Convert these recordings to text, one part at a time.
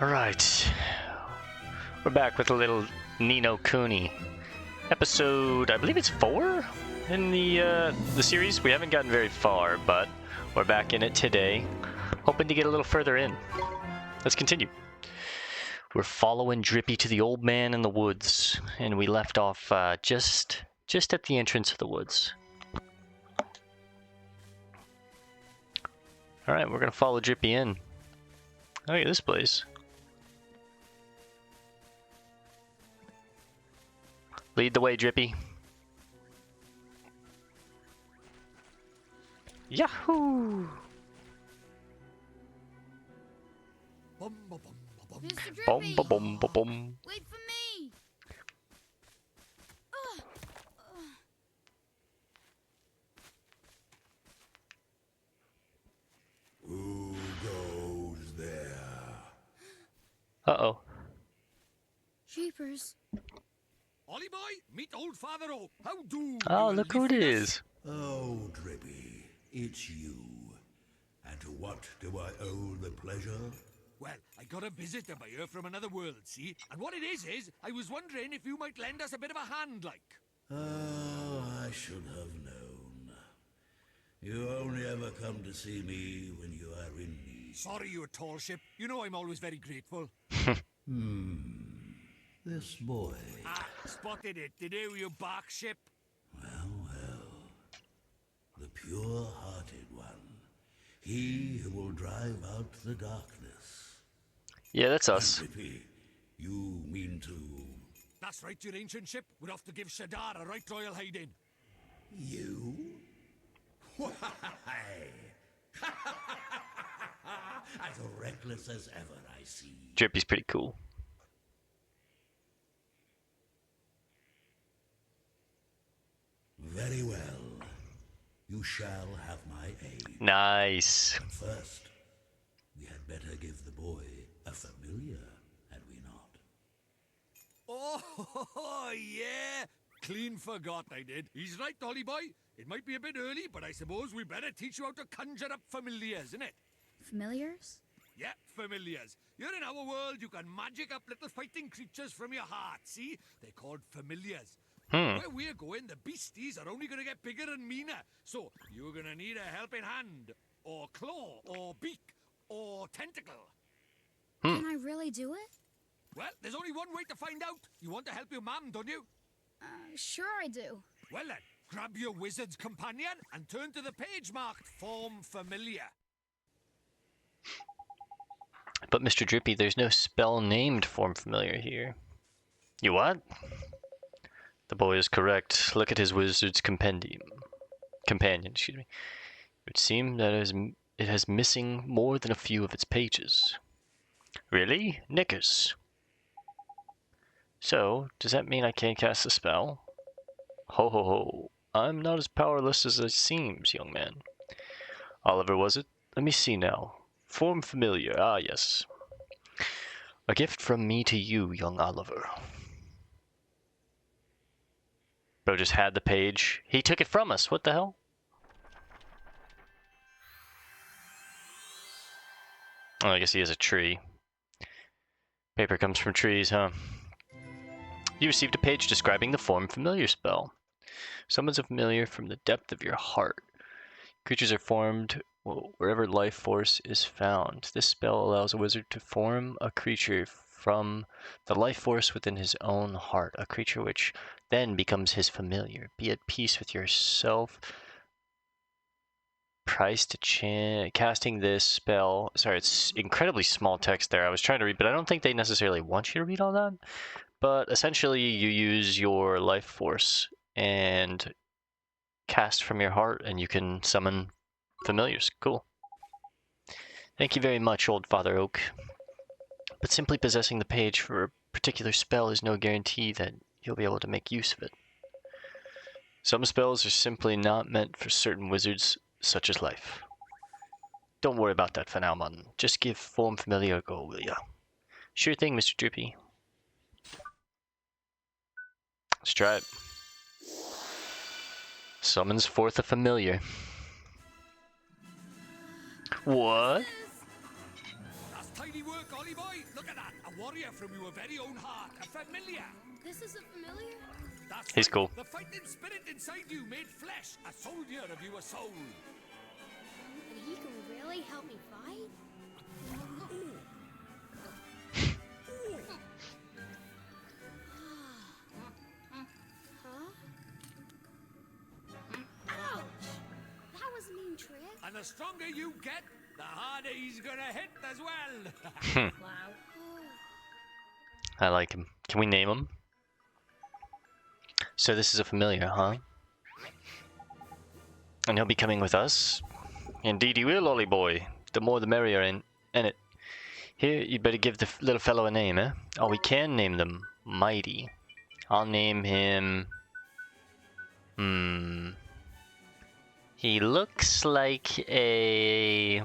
Alright, we're back with a little Nino Kuni. Episode, I believe it's 4 in the series. We haven't gotten very far, but we're back in it today, hoping to get a little further in. Let's continue. We're following Drippy to the old man in the woods, and we left off just at the entrance of the woods. Alright, we're gonna follow Drippy in. Oh, look at this place. Lead the way, Drippy. Yahoo! Mr. Bum Drippy! ba bum ba bum. Wait for me! Who goes there? Uh-oh. Jeepers. Ollie boy, meet old Father Oak. How do? Oh, you look who it leafy is. Oh, Drippy, it's you. And to what do I owe the pleasure? Well, I got a visitor by here from another world, see? And what it is I was wondering if you might lend us a bit of a hand, like. Oh, I should have known. You only ever come to see me when you are in need. Sorry, you tall ship. You know I'm always very grateful. This boy. Ah, spotted it. Did you bark ship? Well, the pure-hearted one. He who will drive out the darkness. Yeah, that's us. Drippy, you mean to... That's right, your ancient ship. We're off to give Shadar a right royal hiding. You? Why? As reckless as ever, I see. Drippy's pretty cool. Very well. You shall have my aid. Nice. But first, we had better give the boy a familiar, had we not? Oh, yeah. Clean forgot I did. He's right, Ollie boy. It might be a bit early, but I suppose we better teach you how to conjure up familiars, innit? Familiars? Yeah, familiars. You're in our world, you can magic up little fighting creatures from your heart, see? They're called familiars. Where we're going, the beasties are only going to get bigger and meaner. So, you're going to need a helping hand, or claw, or beak, or tentacle. Can I really do it? Well, there's only one way to find out. You want to help your mum, don't you? Sure I do. Well then, grab your wizard's companion and turn to the page marked Form Familiar. But Mr. Drippy, there's no spell named Form Familiar here. You what? The boy is correct. Look at his wizard's companion, excuse me. It would seem that it has missing more than a few of its pages. Really? Knickers. So, does that mean I can't cast a spell? Ho ho ho. I'm not as powerless as it seems, young man. Oliver, was it? Let me see now. Form Familiar. Ah, yes. A gift from me to you, young Oliver. Bro just had the page. He took it from us. What the hell? Oh, I guess he has a tree. Paper comes from trees, huh? You received a page describing the Form Familiar spell. Summons a familiar from the depth of your heart. Creatures are formed wherever life force is found. This spell allows a wizard to form a creature from the life force within his own heart, a creature which then becomes his familiar. Be at peace with yourself. Price to casting this spell. Sorry, it's incredibly small text there. I was trying to read, but I don't think they necessarily want you to read all that. But essentially, you use your life force and cast from your heart, and you can summon familiars. Cool. Thank you very much, old Father Oak. But simply possessing the page for a particular spell is no guarantee that you'll be able to make use of it. Some spells are simply not meant for certain wizards, such as life. Don't worry about that for now, man. Just give Form Familiar a go, will ya? Sure thing, Mr. Drippy. Let's try it. Summons forth a familiar. What? Last time tidy work, Ollie boy. Look at that. A warrior from your very own heart. A familiar. This is a familiar? That's He's right. cool. The fighting spirit inside you made flesh. A soldier of your soul. And he can really help me fight? Huh? Ouch! That was a mean trick. And the stronger you get, the harder he's gonna hit as well. Wow. I like him. Can we name him? So this is a familiar, huh? And he'll be coming with us? Indeed he will, Ollie boy. The more the merrier, ain't it? Here, you'd better give the little fellow a name, eh? Oh, we can name them. Mighty. I'll name him... He looks like a...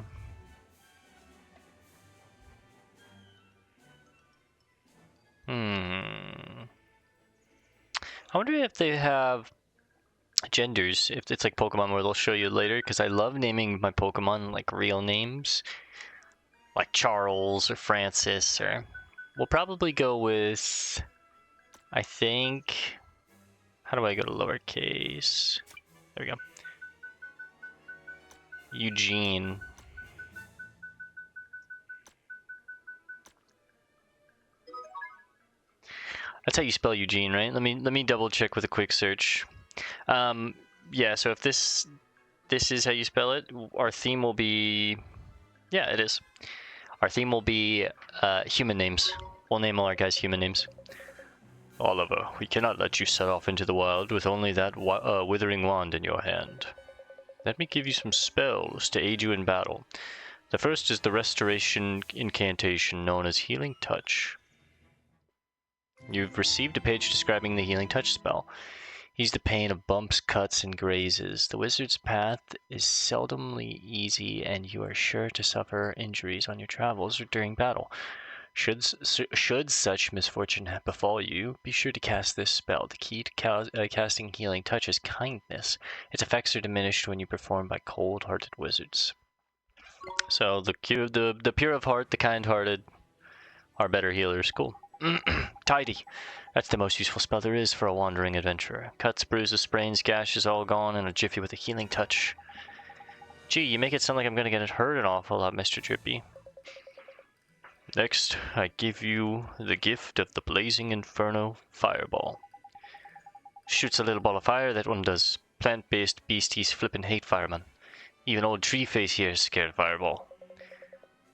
I wonder if they have genders, if it's like Pokemon where they'll show you later, because I love naming my Pokemon like real names. Like Charles or Francis, or... We'll probably go with... I think... How do I go to lowercase? There we go. Eugene. That's how you spell Eugene, right? Let me double check with a quick search. Yeah, so if this is how you spell it, our theme will be... Yeah, it is. Our theme will be human names. We'll name all our guys human names. Oliver, we cannot let you set off into the wild with only that withering wand in your hand. Let me give you some spells to aid you in battle. The first is the restoration incantation known as Healing Touch. You've received a page describing the Healing Touch spell. Ease the pain of bumps, cuts, and grazes. The wizard's path is seldomly easy, and you are sure to suffer injuries on your travels or during battle. Should such misfortune befall you, be sure to cast this spell. The key to casting Healing Touch is kindness. Its effects are diminished when you perform by cold-hearted wizards. So the pure of heart, the kind-hearted, are better healers. Cool. Tidy. That's the most useful spell there is for a wandering adventurer. Cuts, bruises, sprains, gashes, all gone in a jiffy with a Healing Touch. Gee, you make it sound like I'm gonna get hurt an awful lot, Mr. Drippy. Next, I give you the gift of the Blazing Inferno Fireball. Shoots a little ball of fire, that one does. Plant-based beasties flippin' hate firemen. Even old Treeface here is scared of Fireball.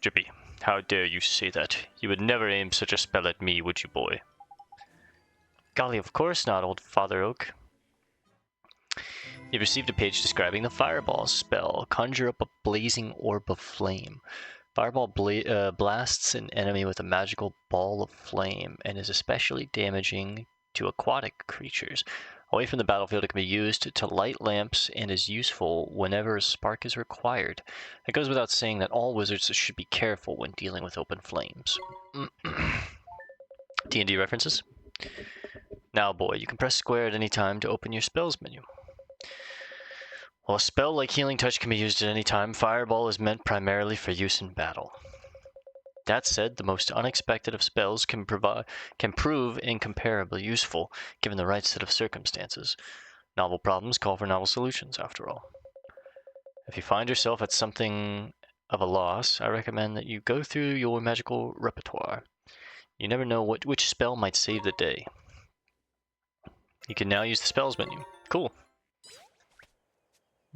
Drippy, how dare you say that? You would never aim such a spell at me, would you, boy? Golly, of course not, old Father Oak. You've received a page describing the Fireball spell. Conjure up a blazing orb of flame. Fireball blasts an enemy with a magical ball of flame and is especially damaging to aquatic creatures. Away from the battlefield, it can be used to light lamps and is useful whenever a spark is required. It goes without saying that all wizards should be careful when dealing with open flames. D&D references? Now, boy, you can press square at any time to open your spells menu. While a spell like Healing Touch can be used at any time, Fireball is meant primarily for use in battle. That said, the most unexpected of spells can prove incomparably useful, given the right set of circumstances. Novel problems call for novel solutions, after all. If you find yourself at something of a loss, I recommend that you go through your magical repertoire. You never know which spell might save the day. You can now use the spells menu. Cool.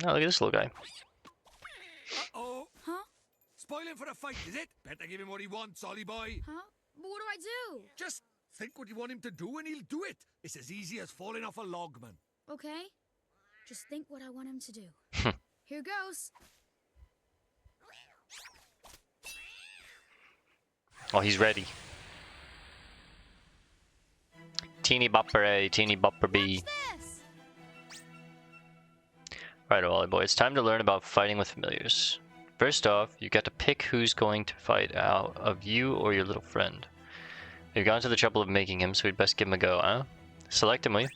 Oh, look at this little guy. Uh-oh. Huh? Spoiling for a fight, is it? Better give him what he wants, Ollie boy. Huh? But what do I do? Just think what you want him to do and he'll do it. It's as easy as falling off a log, man. Okay. Just think what I want him to do. Here goes. Oh, he's ready. Teeny bopper A, teeny bopper B. What's this? Right, Ollie boy, it's time to learn about fighting with familiars. First off, you got to pick who's going to fight out of you or your little friend. You've gone to the trouble of making him, so we'd best give him a go, huh? Select him, will you?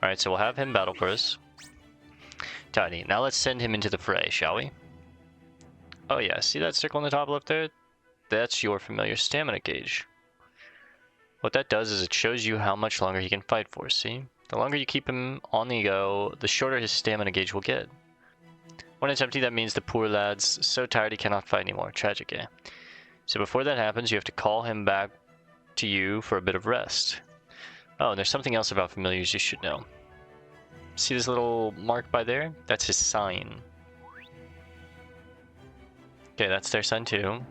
Alright, so we'll have him battle for us. Tidy. Now let's send him into the fray, shall we? Oh yeah, see that circle on the top left there? That's your familiar stamina gauge. What that does is it shows you how much longer he can fight for, see? The longer you keep him on the go, the shorter his stamina gauge will get. When it's empty, that means the poor lad's so tired he cannot fight anymore. Tragic, eh? So before that happens, you have to call him back to you for a bit of rest. Oh, and there's something else about familiars you should know. See this little mark by there? That's his sign. Okay, that's their sign too.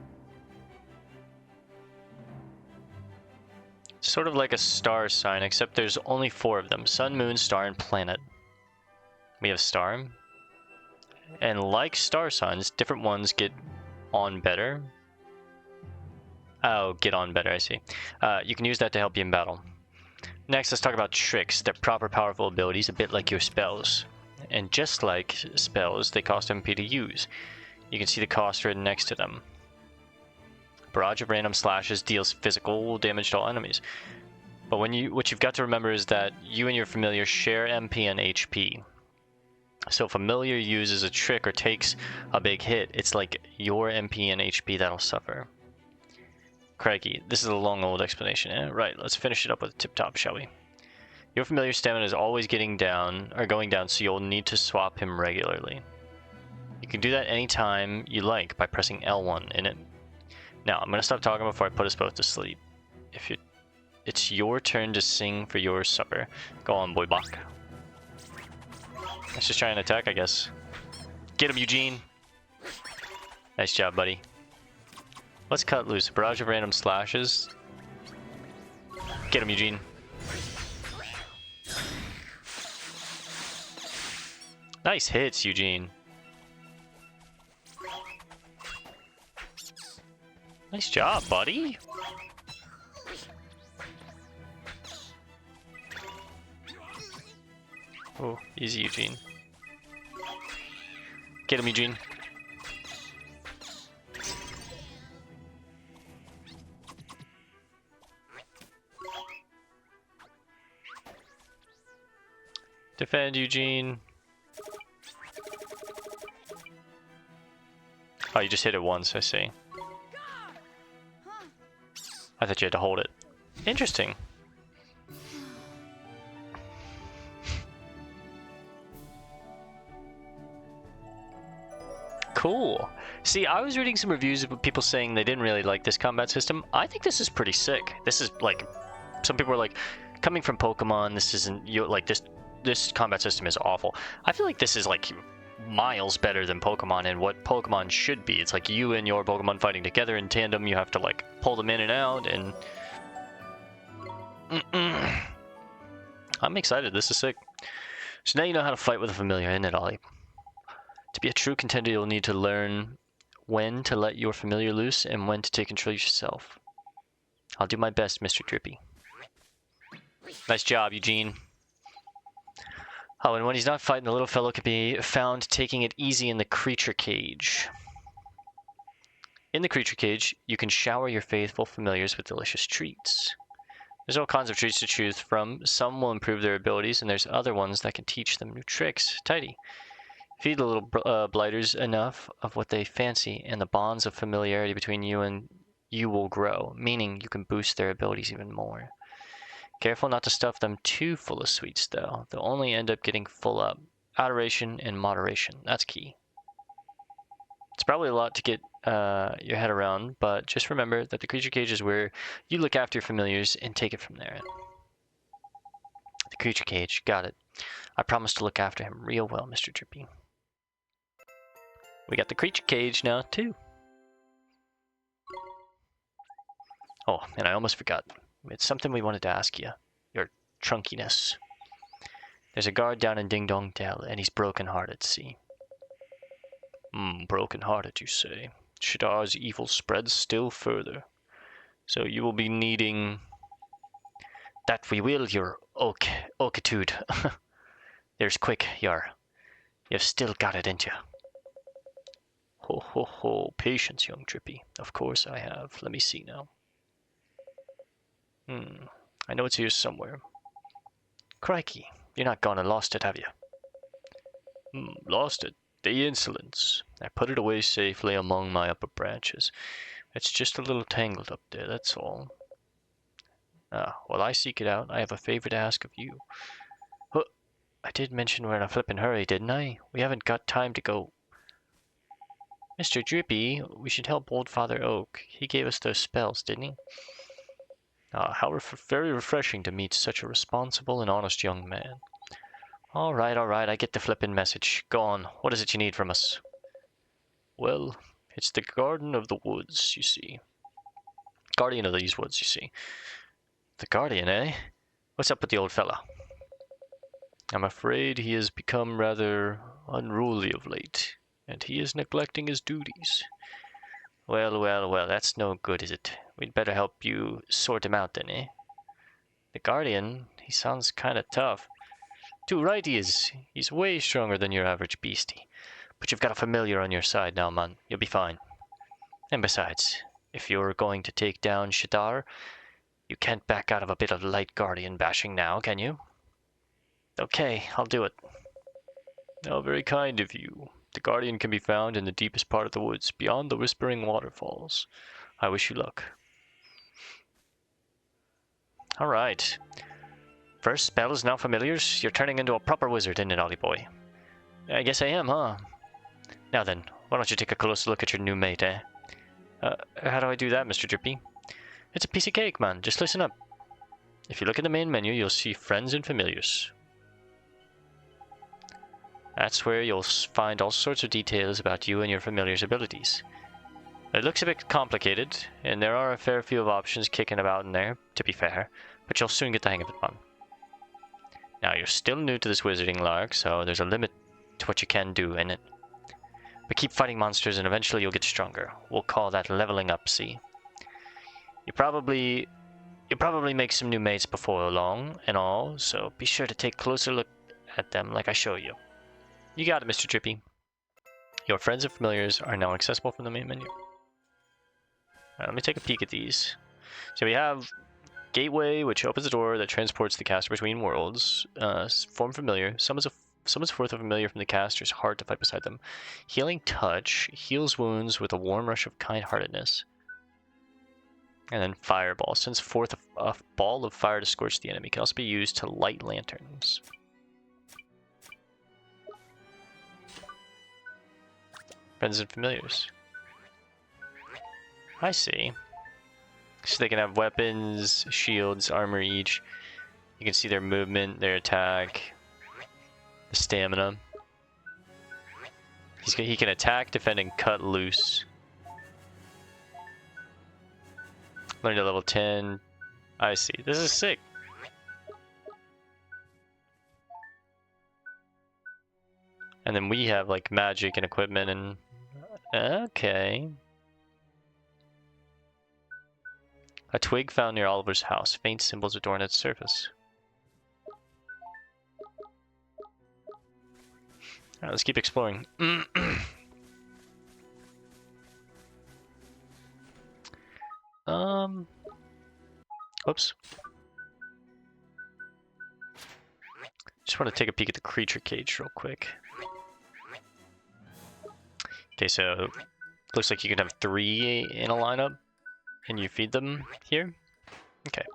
Sort of like a star sign, except there's only 4 of them. Sun, moon, star, and planet. We have star. And like star signs, different ones get on better. Oh, get on better, I see. You can use that to help you in battle. Next, let's talk about tricks. They're proper powerful abilities, a bit like your spells. And just like spells, they cost MP to use. You can see the cost written next to them. Barrage of random slashes deals physical damage to all enemies. But what you've got to remember is that you and your familiar share MP and HP. So if familiar uses a trick or takes a big hit, it's like your MP and HP that'll suffer. Crikey, this is a long old explanation. Right, let's finish it up with tip top, shall we? Your familiar stamina is always going down, so you'll need to swap him regularly. You can do that anytime you like by pressing L1 in it. Now, I'm going to stop talking before I put us both to sleep. It's your turn to sing for your supper. Go on, boy Bach. Let's just try and attack, I guess. Get him, Eugene! Nice job, buddy. Let's cut loose. A barrage of random slashes. Get him, Eugene. Nice hits, Eugene. Nice job, buddy. Oh, easy, Eugene. Get him, Eugene. Defend, Eugene. Oh, you just hit it once, I see. I thought you had to hold it. Interesting. Cool. See, I was reading some reviews of people saying they didn't really like this combat system. I think this is pretty sick. This is like, some people are like, coming from Pokemon, this isn't, like this combat system is awful. I feel like this is like miles better than Pokemon and what Pokemon should be. It's like you and your Pokemon fighting together in tandem. You have to like pull them in and out, and I'm excited. This is sick. So now you know how to fight with a familiar, isn't it, Ollie? To be a true contender, you'll need to learn when to let your familiar loose and when to take control of yourself. I'll do my best, Mr. Drippy. Nice job, Eugene. Oh, and when he's not fighting, the little fellow can be found taking it easy in the creature cage. In the creature cage, you can shower your faithful familiars with delicious treats. There's all kinds of treats to choose from. Some will improve their abilities, and there's other ones that can teach them new tricks. Tidy. Feed the little blighters enough of what they fancy, and the bonds of familiarity between you and you will grow, meaning you can boost their abilities even more. Careful not to stuff them too full of sweets, though. They'll only end up getting full up. Adoration and moderation, that's key. It's probably a lot to get your head around, but just remember that the creature cage is where you look after your familiars and take it from there. The creature cage, got it. I promise to look after him real well, Mr. Drippy. We got the creature cage now, too. Oh, and I almost forgot. It's something we wanted to ask you. Your trunkiness. There's a guard down in Ding Dong Dell, and he's broken-hearted, see? Broken-hearted, you say? Shadar's evil spreads still further. So you will be needing... That we will, your oakitude. There's quick, you've still got it, ain't you? Ho, ho, ho. Patience, young Drippy. Of course I have. Let me see now. I know it's here somewhere. Crikey, you're not gone and lost it, have you? Lost it? The insolence. I put it away safely among my upper branches. It's just a little tangled up there, that's all. While I seek it out, I have a favor to ask of you. Huh, I did mention we're in a flippin' hurry, didn't I? We haven't got time to go. Mr. Drippy, we should help old Father Oak. He gave us those spells, didn't he? How very refreshing to meet such a responsible and honest young man. All right, I get the flippin' message. Go on, what is it you need from us? Well, it's the Garden of the Woods, you see. Guardian of these woods, you see. The Guardian, eh? What's up with the old fella? I'm afraid he has become rather unruly of late, and he is neglecting his duties. Well, that's no good, is it? We'd better help you sort him out then, eh? The Guardian, he sounds kinda tough. Too right he is. He's way stronger than your average beastie. But you've got a familiar on your side now, man. You'll be fine. And besides, if you're going to take down Shadar, you can't back out of a bit of light Guardian bashing now, can you? Okay, I'll do it. Oh, very kind of you. The Guardian can be found in the deepest part of the woods, beyond the Whispering Waterfalls. I wish you luck. Alright. First spell is now familiars. You're turning into a proper wizard, isn't it, Ollie boy? I guess I am, huh? Now then, why don't you take a closer look at your new mate, eh? How do I do that, Mr. Drippy? It's a piece of cake, man. Just listen up. If you look at the main menu, you'll see Friends and Familiars. That's where you'll find all sorts of details about you and your familiar's abilities. It looks a bit complicated, and there are a fair few of options kicking about in there, to be fair, but you'll soon get the hang of it, man. Now, you're still new to this wizarding lark, so there's a limit to what you can do in it. But keep fighting monsters and eventually you'll get stronger. We'll call that leveling up, see? You'll probably make some new mates before long and all, so be sure to take a closer look at them like I show you. You got it, Mr. Drippy. Your friends and familiars are now accessible from the main menu. Alright, let me take a peek at these. So we have Gateway, which opens the door that transports the caster between worlds. Form familiar. Summons forth a familiar from the caster's heart to fight beside them. Healing Touch heals wounds with a warm rush of kind-heartedness. And then Fireball sends forth a ball of fire to scorch the enemy. Can also be used to light lanterns. Friends and familiars. I see. So they can have weapons, shields, armor each. You can see their movement, their attack, the stamina. He can attack, defend, and cut loose. Learn to level 10. I see. This is sick. And then we have like magic and equipment and... Okay. A twig found near Oliver's house. Faint symbols adorn its surface. Alright, let's keep exploring. Oops. Just want to take a peek at the creature cage real quick. Okay, so looks like you can have 3 in a lineup, and you feed them here. Okay.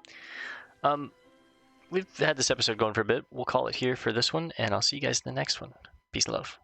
We've had this episode going for a bit. We'll call it here for this one, and I'll see you guys in the next one. Peace and love.